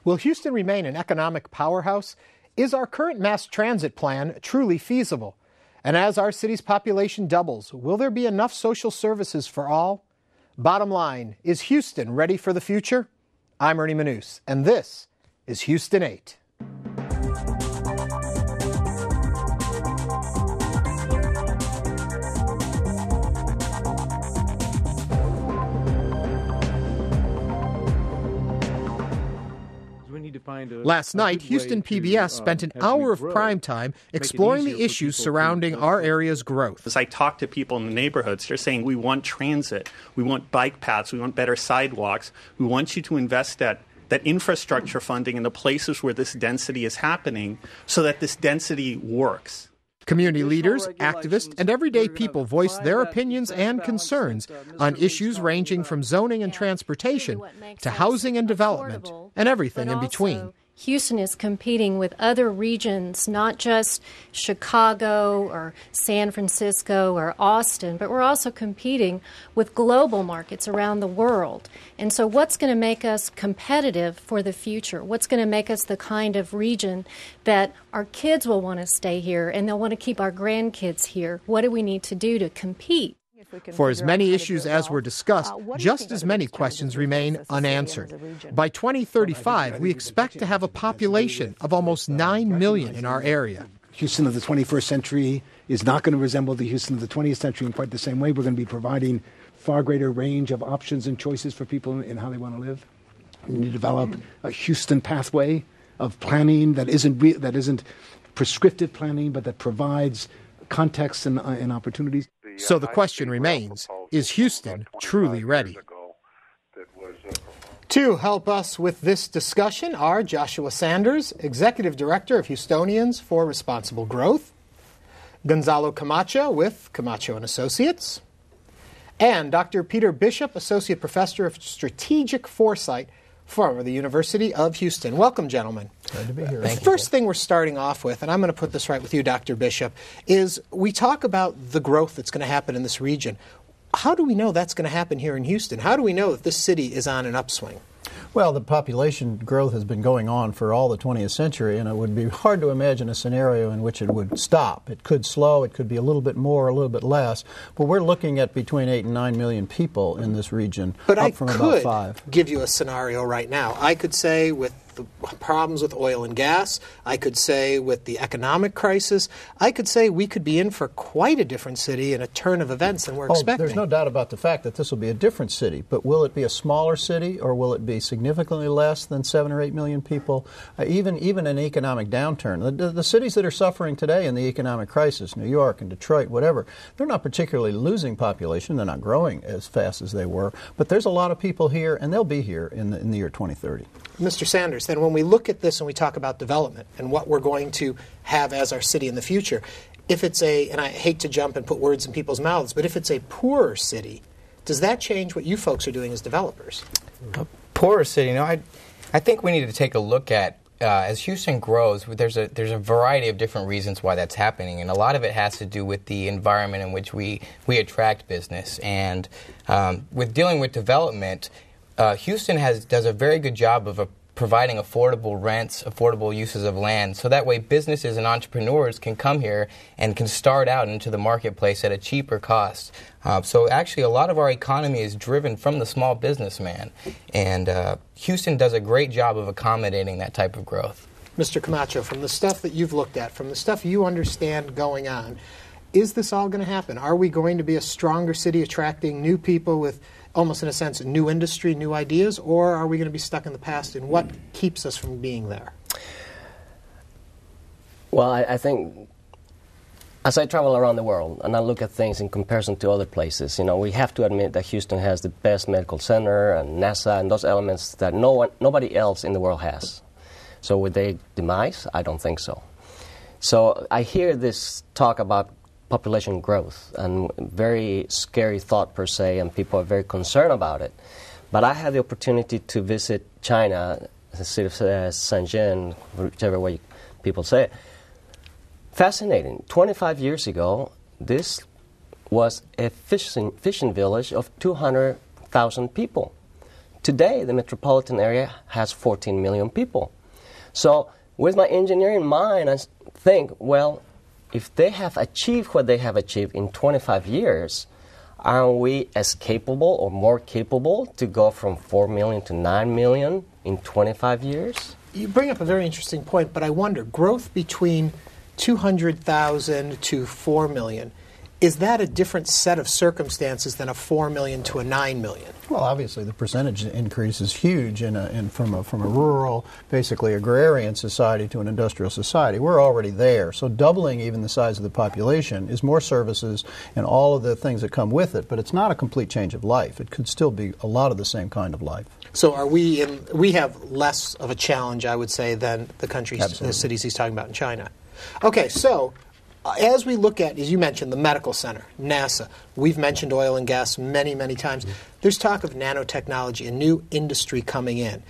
Will Houston remain an economic powerhouse? Is our current mass transit plan truly feasible? And as our city's population doubles, will there be enough social services for all? Bottom line, is Houston ready for the future? I'm Ernie Manous, and this is Houston 8. Last night, HoustonPBS spent an hour of prime time exploring the issues surrounding our area's growth. As I talk to people in the neighborhoods, they're saying we want transit, we want bike paths, we want better sidewalks. We want you to invest that infrastructure funding in the places where this density is happening so that this density works. Community leaders, activists, and everyday people voiced their opinions and concerns on issues ranging from zoning and transportation to housing and development and everything in between. Houston is competing with other regions, not just Chicago or San Francisco or Austin, but we're also competing with global markets around the world. And so what's going to make us competitive for the future? What's going to make us the kind of region that our kids will want to stay here and they'll want to keep our grandkids here? What do we need to do to compete? For as many issues as were discussed, just as many questions remain unanswered. By 2035, we expect to have a population of almost 9 million in our area. Houston of the 21st century is not going to resemble the Houston of the 20th century in quite the same way. We're going to be providing far greater range of options and choices for people in how they want to live. We need to develop a Houston pathway of planning that isn't prescriptive planning, but that provides context and opportunities. So the question remains, is Houston truly ready? To help us with this discussion are Joshua Sanders, Executive Director of Houstonians for Responsible Growth, Gonzalo Camacho with Camacho and Associates, and Dr. Peter Bishop, Associate Professor of Strategic Foresight from the University of Houston. Welcome, gentlemen. Glad to be here. The first thing we're starting off with, and I'm going to put this right with you, Dr. Bishop, is we talk about the growth that's going to happen in this region. How do we know that's going to happen here in Houston? How do we know that this city is on an upswing? Well, the population growth has been going on for all the 20th century, and it would be hard to imagine a scenario in which it would stop. It could slow, it could be a little bit more, a little bit less, but we're looking at between 8 and 9 million people in this region, up from about 5. But I could give you a scenario right now. I could say with the problems with oil and gas, I could say with the economic crisis, I could say we could be in for quite a different city in a turn of events than we're expecting. There's no doubt about the fact that this will be a different city, but will it be a smaller city or will it be significantly less than 7 or 8 million people? Even an economic downturn. The cities that are suffering today in the economic crisis, New York and Detroit, whatever, they're not particularly losing population. They're not growing as fast as they were, but there's a lot of people here, and they'll be here in the year 2030. Mr. Sanders, then when we look at this and we talk about development and what we're going to have as our city in the future, if it's and I hate to jump and put words in people's mouths, but if it's a poorer city, does that change what you folks are doing as developers? A poorer city, I think we need to take a look at, as Houston grows, there's a variety of different reasons why that's happening, and a lot of it has to do with the environment in which we attract business. And with dealing with development, Houston does a very good job of providing affordable rents, affordable uses of land, so that way businesses and entrepreneurs can come here and can start out into the marketplace at a cheaper cost. So actually a lot of our economy is driven from the small businessman, and Houston does a great job of accommodating that type of growth. Mr. Camacho, from the stuff that you've looked at, from the stuff you understand going on, is this all going to happen? Are we going to be a stronger city attracting new people with almost in a sense new industry, new ideas, or are we going to be stuck in the past, and what keeps us from being there? Well, I think as I travel around the world and I look at things in comparison to other places, we have to admit that Houston has the best medical center and NASA and those elements that nobody else in the world has. So would they demise? I don't think so. So I hear this talk about population growth, and very scary thought per se, and people are very concerned about it. But I had the opportunity to visit China, the city of Shenzhen, whichever way people say it. Fascinating. 25 years ago, this was a fishing village of 200,000 people. Today, the metropolitan area has 14 million people. So with my engineering mind, I think, well, if they have achieved what they have achieved in 25 years, aren't we as capable or more capable to go from 4 million to 9 million in 25 years? You bring up a very interesting point, but I wonder, growth between 200,000 to 4 million, is that a different set of circumstances than a 4 million to a 9 million? Well, obviously, the percentage increase is huge from a rural, basically agrarian society to an industrial society. We're already there. So doubling even the size of the population is more services and all of the things that come with it, but it's not a complete change of life. It could still be a lot of the same kind of life. So we have less of a challenge, I would say, than the countries, the cities he's talking about in China. Okay, so as we look at, as you mentioned, the medical center, NASA, we've mentioned oil and gas many, many times. There's talk of nanotechnology, a new industry coming in.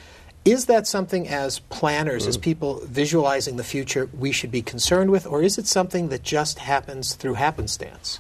Is that something as planners, as people visualizing the future, we should be concerned with, or is it something that just happens through happenstance?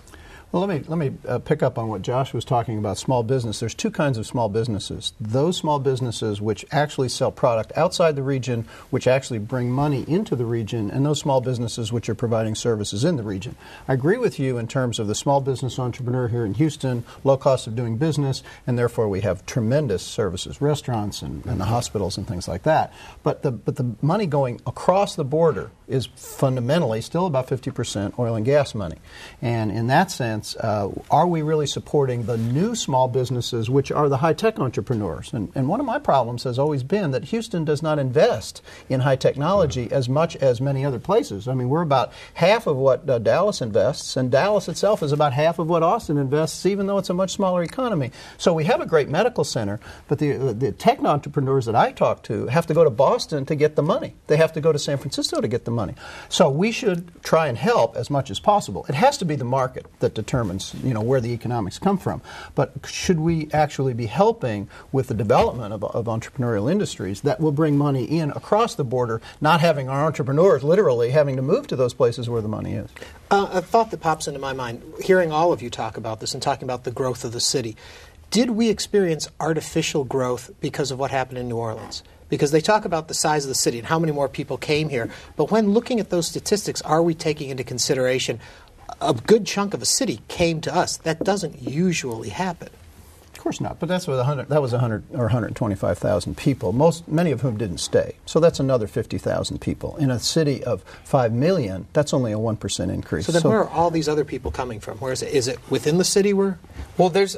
Well, let me pick up on what Josh was talking about, small business. There's two kinds of small businesses. Those small businesses which actually sell product outside the region, which actually bring money into the region, and those small businesses which are providing services in the region. I agree with you in terms of the small business entrepreneur here in Houston, low cost of doing business, and therefore we have tremendous services, restaurants and the hospitals and things like that. But the money going across the border is fundamentally still about 50% oil and gas money. And in that sense, are we really supporting the new small businesses, which are the high-tech entrepreneurs? And one of my problems has always been that Houston does not invest in high technology as much as many other places. I mean, we're about half of what Dallas invests, and Dallas itself is about half of what Austin invests, even though it's a much smaller economy. So we have a great medical center, but the tech entrepreneurs that I talk to have to go to Boston to get the money. They have to go to San Francisco to get the money. So we should try and help as much as possible. It has to be the market that determines, where the economics come from. But should we actually be helping with the development of entrepreneurial industries that will bring money in across the border, not having our entrepreneurs literally having to move to those places where the money is? A thought that pops into my mind, hearing all of you talk about this and talking about the growth of the city, did we experience artificial growth because of what happened in New Orleans? Because they talk about the size of the city and how many more people came here. But when looking at those statistics, are we taking into consideration a good chunk of a city came to us? That doesn't usually happen. Of course not, but that was 100 or 125,000 people, many of whom didn't stay. So that's another 50,000 people. In a city of 5 million, that's only a 1% increase. So then where are all these other people coming from? Where is it? Is it within the city? Well, there's,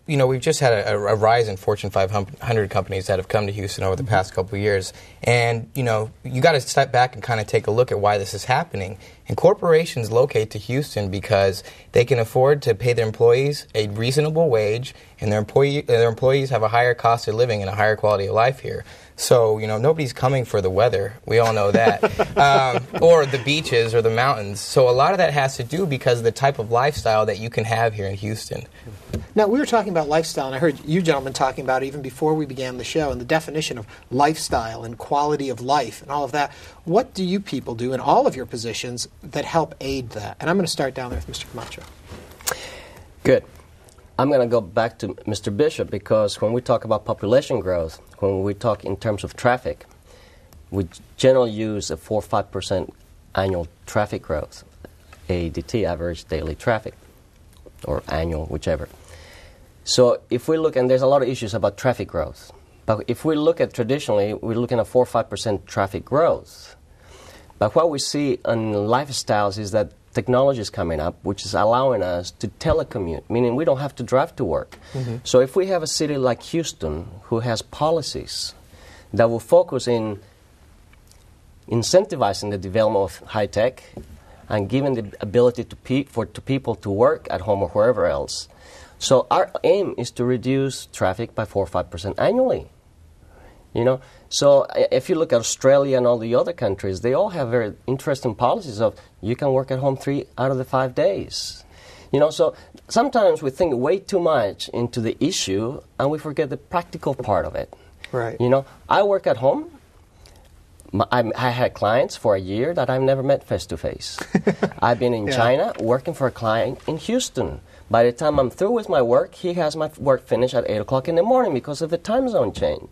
we've just had a rise in Fortune 500 companies that have come to Houston over the past couple of years. And, you got to step back and kind of take a look at why this is happening. And corporations locate to Houston because they can afford to pay their employees a reasonable wage, and their employees have a higher cost of living and a higher quality of life here. So, nobody's coming for the weather. We all know that. Or the beaches or the mountains. So a lot of that has to do because of the type of lifestyle that you can have here in Houston. Now, we were talking about lifestyle, and I heard you gentlemen talking about it even before we began the show, and the definition of lifestyle and quality of life and all of that. What do you people do in all of your positions that help aid that? And I'm going to start down there with Mr. Camacho. Good. I'm going to go back to Mr. Bishop because when we talk about population growth, when we talk in terms of traffic, we generally use a 4 or 5% annual traffic growth, ADT, average daily traffic, or annual, whichever. So if we look, and there's a lot of issues about traffic growth, but if we look at traditionally, we're looking at 4 or 5% traffic growth. But what we see in lifestyles is that technology is coming up, which is allowing us to telecommute, meaning we don't have to drive to work. Mm-hmm. So if we have a city like Houston who has policies that will focus in incentivizing the development of high tech and giving the ability to people to work at home or wherever else. So our aim is to reduce traffic by 4 or 5% annually. So if you look at Australia and all the other countries, they all have very interesting policies of you can work at home 3 out of the 5 days. So sometimes we think way too much into the issue and we forget the practical part of it. Right. I work at home. I had clients for a year that I've never met face to face. I've been in China working for a client in Houston. By the time I'm through with my work, he has my work finished at 8 o'clock in the morning because of the time zone change.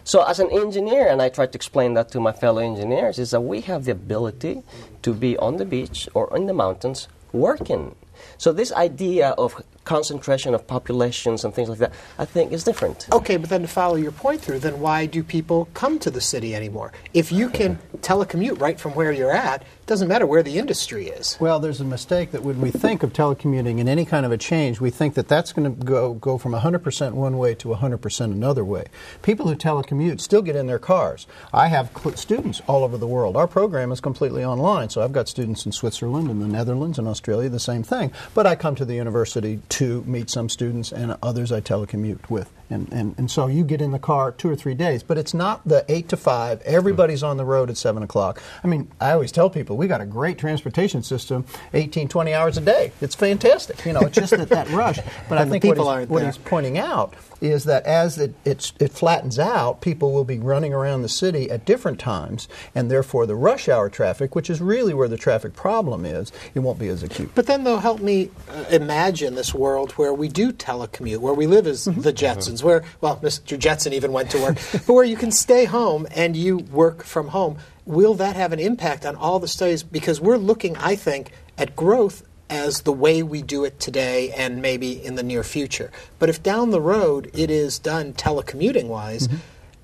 So as an engineer, and I try to explain that to my fellow engineers, is that we have the ability to be on the beach or in the mountains working. So this idea of concentration of populations and things like that, I think is different. Okay, but then to follow your point through, then why do people come to the city anymore? If you can telecommute right from where you're at, it doesn't matter where the industry is. Well, there's a mistake that when we think of telecommuting in any kind of a change, we think that that's going to go from 100% one way to 100% another way. People who telecommute still get in their cars. I have students all over the world. Our program is completely online, so I've got students in Switzerland and the Netherlands and Australia, the same thing. But I come to the university to meet some students, and others I telecommute with. And so you get in the car 2 or 3 days, but it's not the 8 to 5. Everybody's on the road at 7 o'clock. I mean, I always tell people we got a great transportation system, 18, 20 hours a day. It's fantastic. It's just that rush. But I think what he's pointing out is that as it flattens out, people will be running around the city at different times, and therefore the rush hour traffic, which is really where the traffic problem is, it won't be as acute. But then, though, help me imagine this world where we do telecommute, where we live as the Jetsons, where, well, Mr. Jetson even went to work, but where you can stay home and you work from home. Will that have an impact on all the studies? Because we're looking, I think, at growth as the way we do it today and maybe in the near future. But if down the road it is done telecommuting-wise,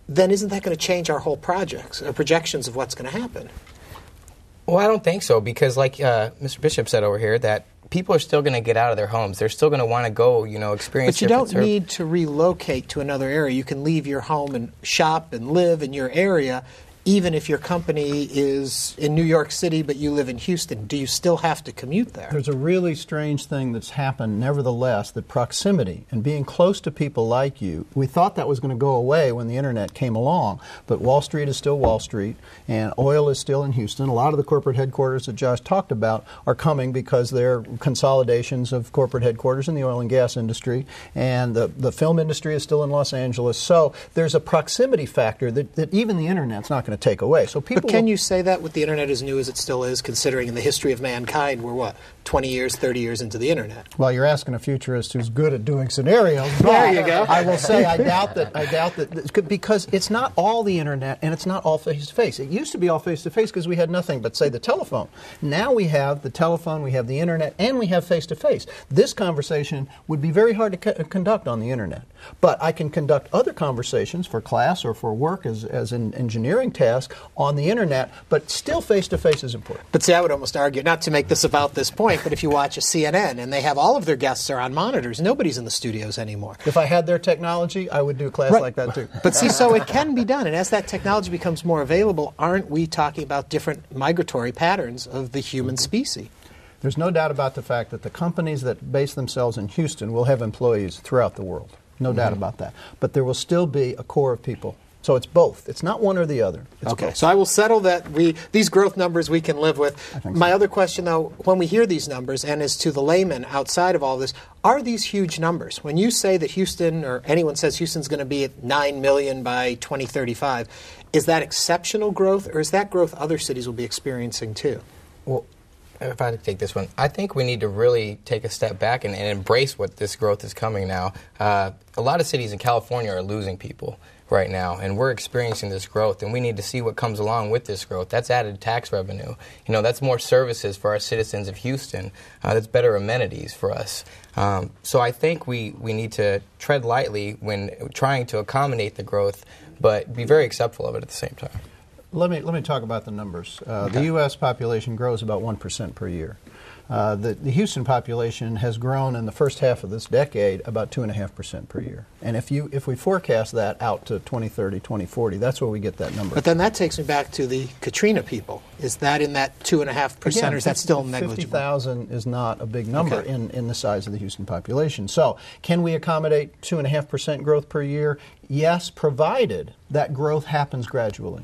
then isn't that going to change our whole projections of what's going to happen? Well, I don't think so, because like Mr. Bishop said over here, that people are still going to get out of their homes. They're still going to want to go, experience. But you don't need to relocate to another area. You can leave your home and shop and live in your area, even if your company is in New York City but you live in Houston. Do you still have to commute there? There's a really strange thing that's happened, nevertheless, that proximity and being close to people like you, we thought that was going to go away when the Internet came along, but Wall Street is still Wall Street, and oil is still in Houston. A lot of the corporate headquarters that Josh talked about are coming because they're consolidations of corporate headquarters in the oil and gas industry, and the film industry is still in Los Angeles. So there's a proximity factor that even the Internet's not going to take away. So people. But can you say that with the Internet as new as it still is, considering in the history of mankind we're 20 years, 30 years into the Internet? Well, you're asking a futurist who's good at doing scenarios. There you go. I will say I doubt that because it's not all the Internet and it's not all face-to-face. It used to be all face-to-face because we had nothing but, say, the telephone. Now we have the telephone, we have the Internet, and we have face-to-face. This conversation would be very hard to conduct on the Internet. But I can conduct other conversations for class or for work as an engineering task on the Internet, but still face-to-face is important. But see, I would almost argue, not to make this about this point, but if you watch a CNN and they have all of their guests are on monitors, nobody's in the studios anymore. If I had their technology, I would do a class like that too. But see, so it can be done, and as that technology becomes more available, aren't we talking about different migratory patterns of the human species? There's no doubt about the fact that the companies that base themselves in Houston will have employees throughout the world. No doubt about that. But there will still be a core of people. So it's both. It's not one or the other. It's okay, both. So I will settle that these growth numbers we can live with. My so. other question, though, when we hear these numbers, and as to the layman outside of all this, are these huge numbers? When you say that Houston, or anyone says Houston's going to be at 9 million by 2035, is that exceptional growth, or is that growth other cities will be experiencing too? Well, if I had to take this one, I think we need to really take a step back and embrace what this growth is coming now. A lot of cities in California are losing people right now, and we're experiencing this growth, and we need to see what comes along with this growth. That's added tax revenue. That's more services for our citizens of Houston. That's better amenities for us. So I think we need to tread lightly when trying to accommodate the growth, but be very acceptful of it at the same time. Let me talk about the numbers. The U.S. population grows about 1% per year. The Houston population has grown in the first half of this decade about 2.5% per year. And if we forecast that out to 2030, 2040, that's where we get that number. But then that takes me back to the Katrina people. Is that in that 2.5%, or is that still negligible? 50,000 is not a big number in the size of the Houston population. So can we accommodate 2.5% growth per year? Yes, provided that growth happens gradually.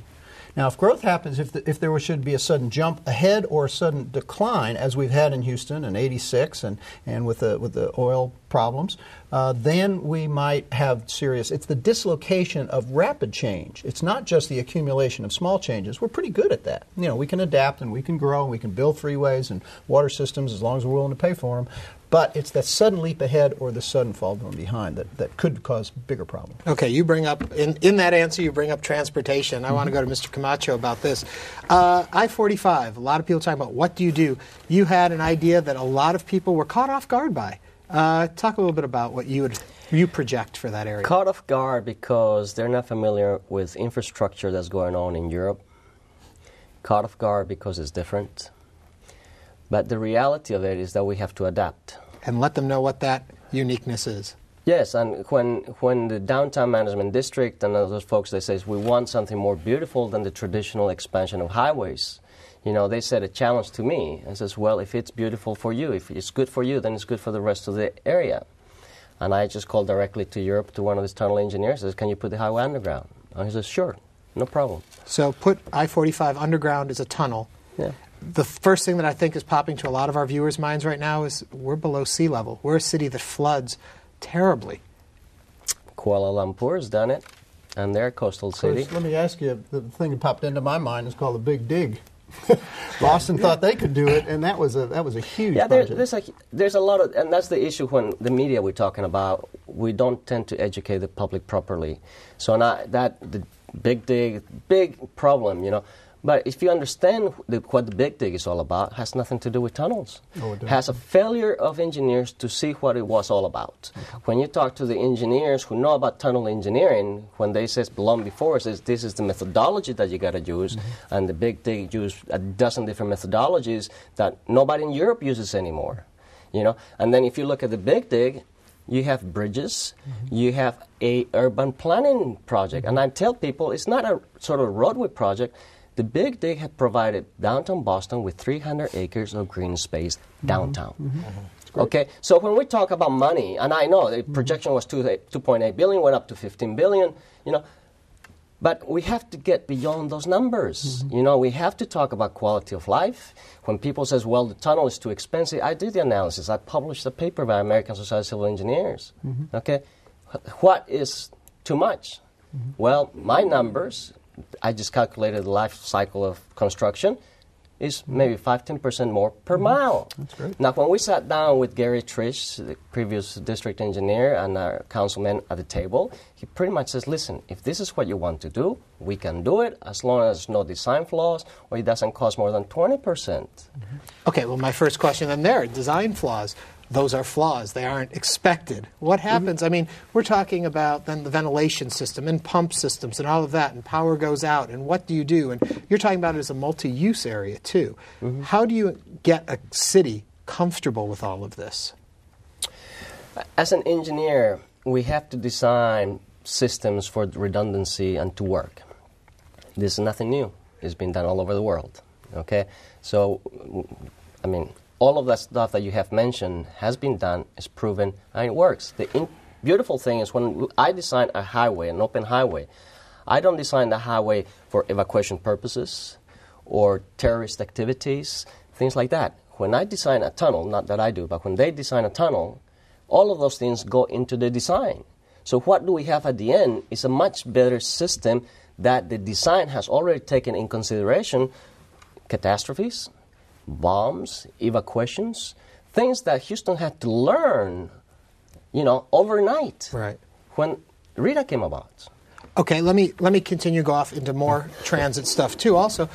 Now, if growth happens, if there should be a sudden jump ahead or a sudden decline, as we've had in Houston in '86 and with the oil problems, then we might have serious. It's the dislocation of rapid change. It's not just the accumulation of small changes. We're pretty good at that. We can adapt and we can grow and we can build freeways and water systems as long as we're willing to pay for them. But it's that sudden leap ahead or the sudden fall from behind that could cause bigger problems. Okay, you bring up, in that answer, you bring up transportation. I want to go to Mr. Camacho about this. I-45, a lot of people talking about what do you do? You had an idea that a lot of people were caught off guard by. Talk a little bit about what you project for that area. Caught off guard because they're not familiar with infrastructure that's going on in Europe. Caught off guard because it's different. But the reality of it is that we have to adapt. And let them know what that uniqueness is. Yes, and when the downtown management district and those folks, they say, we want something more beautiful than the traditional expansion of highways. They set a challenge to me and says, well, if it's beautiful for you, if it's good for you, then it's good for the rest of the area. And I just called directly to Europe to one of these tunnel engineers and says, can you put the highway underground? And he says, sure, no problem. So put I-45 underground as a tunnel. Yeah. The first thing that I think is popping to a lot of our viewers' minds right now is we're below sea level. We're a city that floods terribly. Kuala Lumpur has done it, and they're a coastal city. Let me ask you, the thing that popped into my mind is called the Big Dig. Boston thought they could do it, and that was a huge project. There's a lot of, and that's the issue when the media we're talking about, we don't tend to educate the public properly. So the Big Dig, big problem, But if you understand what the Big Dig is all about, it has nothing to do with tunnels. Oh, it has a failure of engineers to see what it was all about. Okay. When you talk to the engineers who know about tunnel engineering, when they say long before, says this is the methodology that you got to use, and the Big Dig used a dozen different methodologies that nobody in Europe uses anymore. And then if you look at the Big Dig, you have bridges, you have a urban planning project, and I tell people it's not a sort of roadway project. The Big Dig had provided downtown Boston with 300 acres of green space downtown. Okay, so when we talk about money, and I know the projection was 2.8 billion, went up to 15 billion, but we have to get beyond those numbers. We have to talk about quality of life. When people says, well, the tunnel is too expensive, I did the analysis. I published a paper by American Society of Civil Engineers. Okay, what is too much? Well, my numbers, I just calculated the life cycle of construction, is maybe 5-10% more per mile. That's great. Now, when we sat down with Gary Trish, the previous district engineer, and our councilman at the table, he pretty much says, listen, if this is what you want to do, we can do it as long as there's no design flaws or it doesn't cost more than 20%. Okay, well, my first question then there, design flaws. Those are flaws. They aren't expected. What happens? I mean, we're talking about then the ventilation system and pump systems and all of that, and power goes out, and what do you do? And you're talking about it as a multi-use area, too. How do you get a city comfortable with all of this? As an engineer, we have to design systems for redundancy and to work. This is nothing new. It's been done all over the world. Okay? So, I mean, all of that stuff that you have mentioned has been done, is proven, and it works. The beautiful thing is when I design a highway, an open highway, I don't design the highway for evacuation purposes or terrorist activities, things like that. When I design a tunnel, not that I do, but when they design a tunnel, all of those things go into the design. So what do we have at the end is a much better system that the design has already taken in consideration catastrophes, bombs, evacuations, things that Houston had to learn, overnight. Right. When Rita came about. Okay, let me continue go off into more transit stuff too. Also,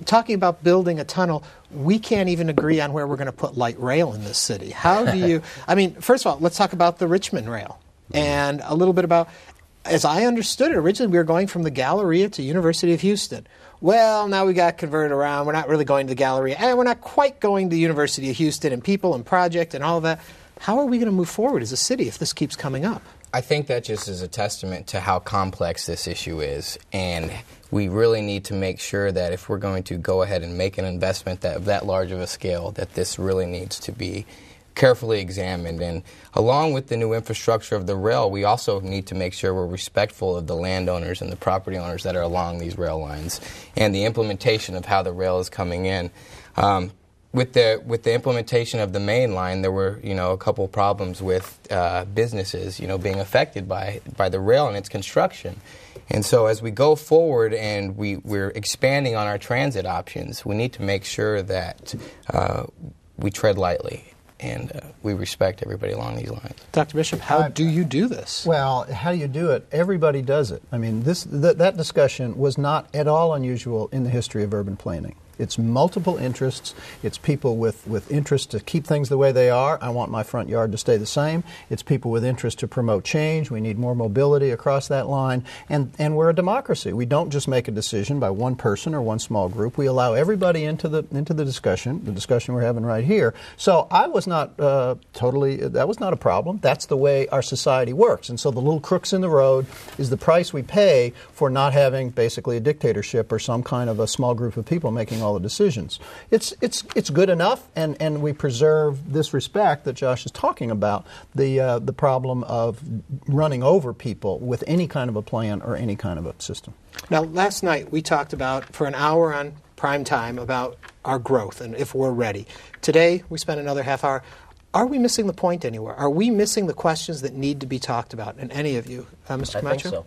talking about building a tunnel, we can't even agree on where we're going to put light rail in this city. How do you? I mean, first of all, let's talk about the Richmond rail and a little bit about. As I understood it, originally we were going from the Galleria to University of Houston. Well, now we got converted around. We're not really going to the Galleria, and we're not quite going to the University of Houston and people and project and all of that. How are we going to move forward as a city if this keeps coming up? I think that just is a testament to how complex this issue is, and we really need to make sure that if we're going to go ahead and make an investment that large of a scale, that this really needs to be carefully examined. And along with the new infrastructure of the rail, we also need to make sure we're respectful of the landowners and the property owners that are along these rail lines and the implementation of how the rail is coming in. With the implementation of the main line, there were a couple problems with businesses being affected by the rail and its construction. And so as we go forward and we're expanding on our transit options, we need to make sure that we tread lightly and we respect everybody along these lines. Dr. Bishop, how do you do this? Well, how do you do it? Everybody does it. I mean, that discussion was not at all unusual in the history of urban planning. It's multiple interests. It's people with interest to keep things the way they are. I want my front yard to stay the same. It's people with interest to promote change. We need more mobility across that line. And we're a democracy. We don't just make a decision by one person or one small group. We allow everybody into the discussion we're having right here. So I was not that was not a problem. That's the way our society works. And so the little crooks in the road is the price we pay for not having basically a dictatorship or some kind of a small group of people making all the decisions. It's good enough, and we preserve this respect that Josh is talking about, the problem of running over people with any kind of a plan or any kind of a system. Now, last night we talked about, for an hour on prime time, about our growth and if we're ready. Today we spent another half hour. Are we missing the point anywhere? Are we missing the questions that need to be talked about? And any of you, Mr. Camacho? I think so.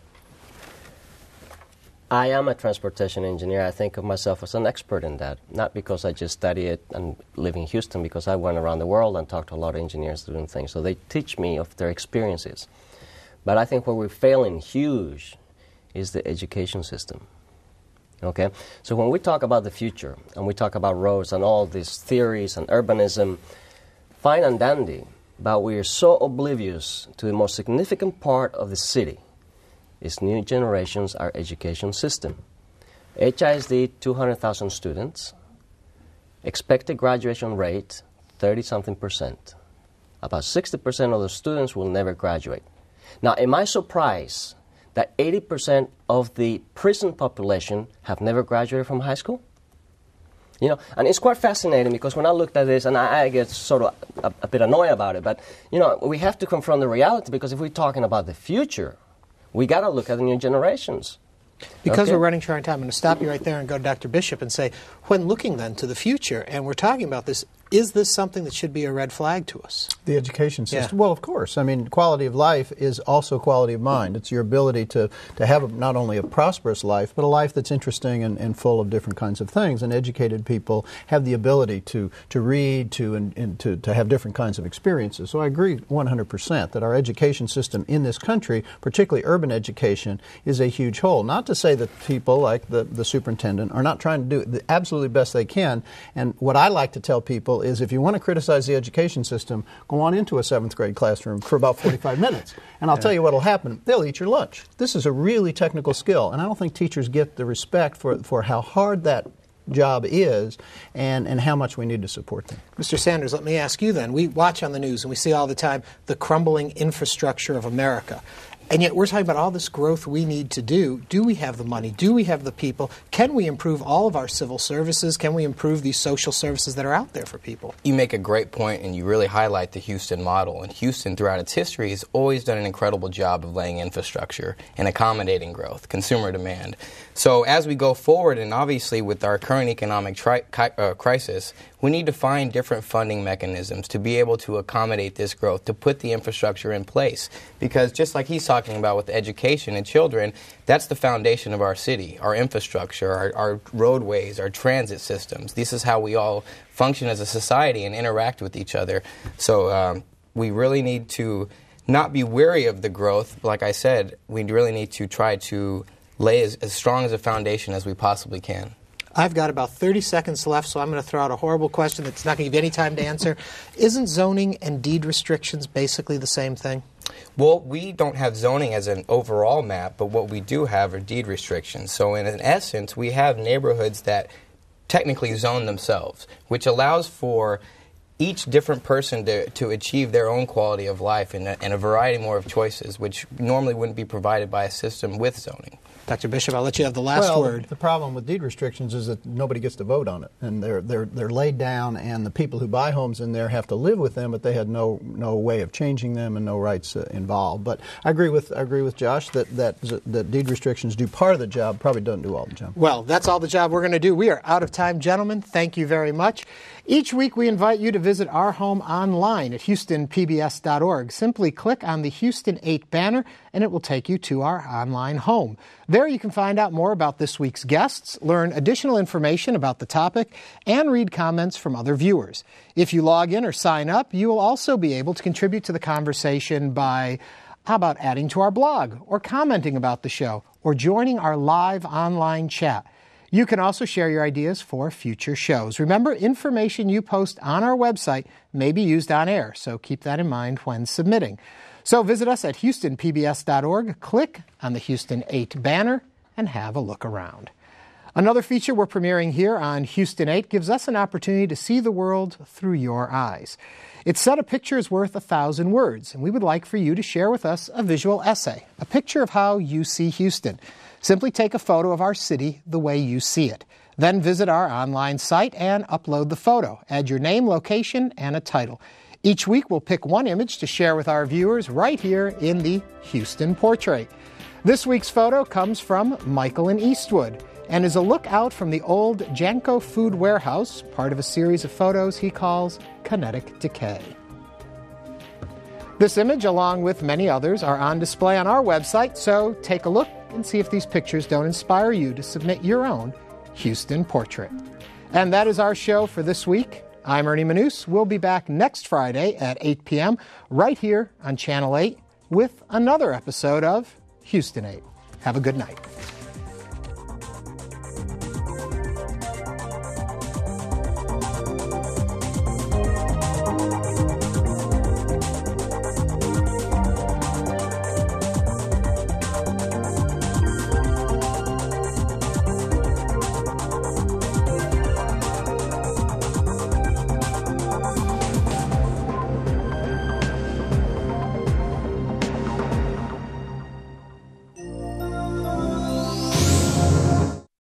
I am a transportation engineer. I think of myself as an expert in that, not because I just study it and live in Houston, because I went around the world and talked to a lot of engineers doing things. So they teach me of their experiences. But I think where we're failing huge is the education system. Okay? So when we talk about the future and we talk about roads and all these theories and urbanism, fine and dandy, but we are so oblivious to the most significant part of the city. Is new generations, our education system. HISD, 200,000 students. Expected graduation rate, 30-something%. About 60% of the students will never graduate. Now, am I surprised that 80% of the prison population have never graduated from high school? You know, and it's quite fascinating because when I looked at this, and I get sort of a bit annoyed about it, but, you know, we have to confront the reality, because if we're talking about the future, we got to look at the new generations. Because Okay. we're running short on time, I'm going to stop you right there and go to Dr. Bishop and say, when looking then to the future, and we're talking about this, is this something that should be a red flag to us? The education system? Yeah. Well, of course. I mean, quality of life is also quality of mind. It's your ability to have not only a prosperous life, but a life that's interesting and full of different kinds of things. And educated people have the ability to read, and to have different kinds of experiences. So I agree 100% that our education system in this country, particularly urban education, is a huge hole. Not to say that people like the superintendent are not trying to do the absolutely best they can. And what I like to tell people is, if you want to criticize the education system, go on into a 7th grade classroom for about 45 minutes. And I'll tell you what will happen. They'll eat your lunch. This is a really technical skill. And I don't think teachers get the respect for how hard that job is and how much we need to support them. Mr. Sanders, let me ask you then. We watch on the news and we see all the time the crumbling infrastructure of America. And yet we're talking about all this growth we need to do. Do we have the money? Do we have the people? Can we improve all of our civil services? Can we improve these social services that are out there for people? You make a great point, and you really highlight the Houston model. And Houston, throughout its history, has always done an incredible job of laying infrastructure and accommodating growth, consumer demand. So as we go forward, and obviously with our current economic crisis, we need to find different funding mechanisms to be able to accommodate this growth, to put the infrastructure in place. Because just like he's talking about with education and children, that's the foundation of our city, our infrastructure, our roadways, our transit systems. This is how we all function as a society and interact with each other. So we really need to not be weary of the growth. Like I said, we really need to try to lay as strong as a foundation as we possibly can. I've got about 30 seconds left, so I'm going to throw out a horrible question that's not going to give you any time to answer. Isn't zoning and deed restrictions basically the same thing? Well, we don't have zoning as an overall map, but what we do have are deed restrictions. So in essence, we have neighborhoods that technically zone themselves, which allows for each different person to achieve their own quality of life and a variety more of choices, which normally wouldn't be provided by a system with zoning. Dr. Bishop, I'll let you have the last word. The problem with deed restrictions is that nobody gets to vote on it, and they're laid down, and the people who buy homes in there have to live with them, but they had no way of changing them and no rights involved. But I agree with Josh that deed restrictions do part of the job, probably doesn't do all the job. Well, that's all the job we're going to do. We are out of time, gentlemen. Thank you very much. Each week, we invite you to visit our home online at HoustonPBS.org. Simply click on the Houston 8 banner, and it will take you to our online home. There you can find out more about this week's guests, learn additional information about the topic, and read comments from other viewers. If you log in or sign up, you will also be able to contribute to the conversation by, how about adding to our blog, or commenting about the show, or joining our live online chat. You can also share your ideas for future shows. Remember, information you post on our website may be used on air, so keep that in mind when submitting. So visit us at HoustonPBS.org, click on the Houston 8 banner, and have a look around. Another feature we're premiering here on Houston 8 gives us an opportunity to see the world through your eyes. It's said a picture is worth 1,000 words, and we would like for you to share with us a visual essay, a picture of how you see Houston. Simply take a photo of our city the way you see it. Then visit our online site and upload the photo. Add your name, location, and a title. Each week we'll pick one image to share with our viewers right here in the Houston Portrait. This week's photo comes from Michael in Eastwood and is a look out from the old Janko Food Warehouse, part of a series of photos he calls Kinetic Decay. This image, along with many others, are on display on our website, so take a look and see if these pictures don't inspire you to submit your own Houston portrait. And that is our show for this week. I'm Ernie Manous. We'll be back next Friday at 8 p.m. right here on Channel 8 with another episode of Houston 8. Have a good night.